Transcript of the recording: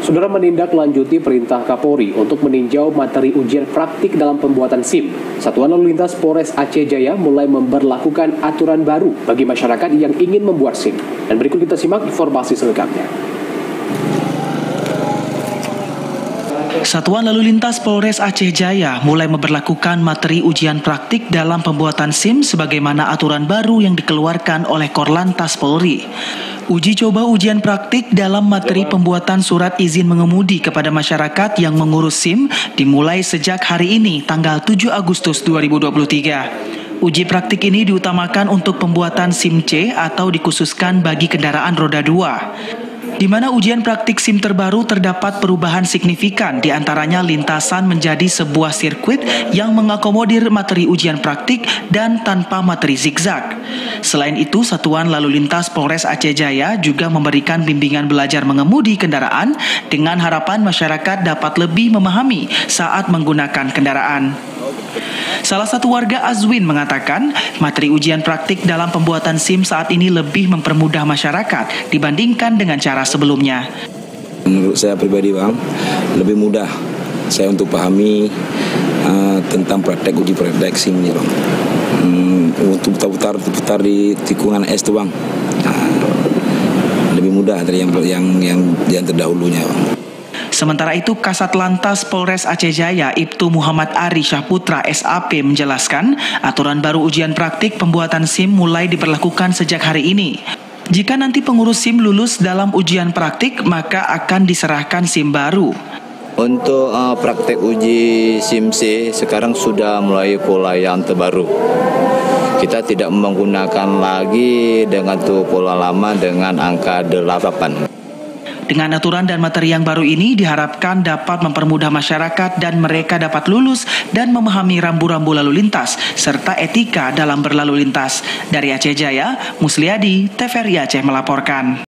Saudara menindaklanjuti perintah Kapolri untuk meninjau materi ujian praktik dalam pembuatan SIM. Satuan Lalu Lintas Polres Aceh Jaya mulai memberlakukan aturan baru bagi masyarakat yang ingin membuat SIM. Dan berikut kita simak informasi selengkapnya. Satuan Lalu Lintas Polres Aceh Jaya mulai memberlakukan materi ujian praktik dalam pembuatan SIM sebagaimana aturan baru yang dikeluarkan oleh Korlantas Polri. Uji coba ujian praktik dalam materi pembuatan surat izin mengemudi kepada masyarakat yang mengurus SIM dimulai sejak hari ini, tanggal 7 Agustus 2023. Uji praktik ini diutamakan untuk pembuatan SIM C atau dikhususkan bagi kendaraan roda 2. Di mana ujian praktik SIM terbaru terdapat perubahan signifikan, di antaranya lintasan menjadi sebuah sirkuit yang mengakomodir materi ujian praktik dan tanpa materi zigzag. Selain itu, Satuan Lalu Lintas Polres Aceh Jaya juga memberikan bimbingan belajar mengemudi kendaraan dengan harapan masyarakat dapat lebih memahami saat menggunakan kendaraan. Salah satu warga Azwin mengatakan materi ujian praktik dalam pembuatan SIM saat ini lebih mempermudah masyarakat dibandingkan dengan cara sebelumnya. Menurut saya pribadi Bang, lebih mudah saya untuk pahami tentang praktek uji praktek SIM ini Bang. Untuk putar di tikungan es tuh Bang, lebih mudah dari yang terdahulunya Bang. Sementara itu, Kasat Lantas Polres Aceh Jaya, Ibtu Muhammad Ari Syahputra SAP menjelaskan, aturan baru ujian praktik pembuatan SIM mulai diberlakukan sejak hari ini. Jika nanti pengurus SIM lulus dalam ujian praktik, maka akan diserahkan SIM baru. Untuk praktek uji SIM C sekarang sudah mulai pola yang terbaru. Kita tidak menggunakan lagi dengan pola lama dengan angka 8. Dengan aturan dan materi yang baru ini diharapkan dapat mempermudah masyarakat dan mereka dapat lulus dan memahami rambu-rambu lalu lintas serta etika dalam berlalu lintas. Dari Aceh Jaya, Musliadi, TVRI Aceh melaporkan.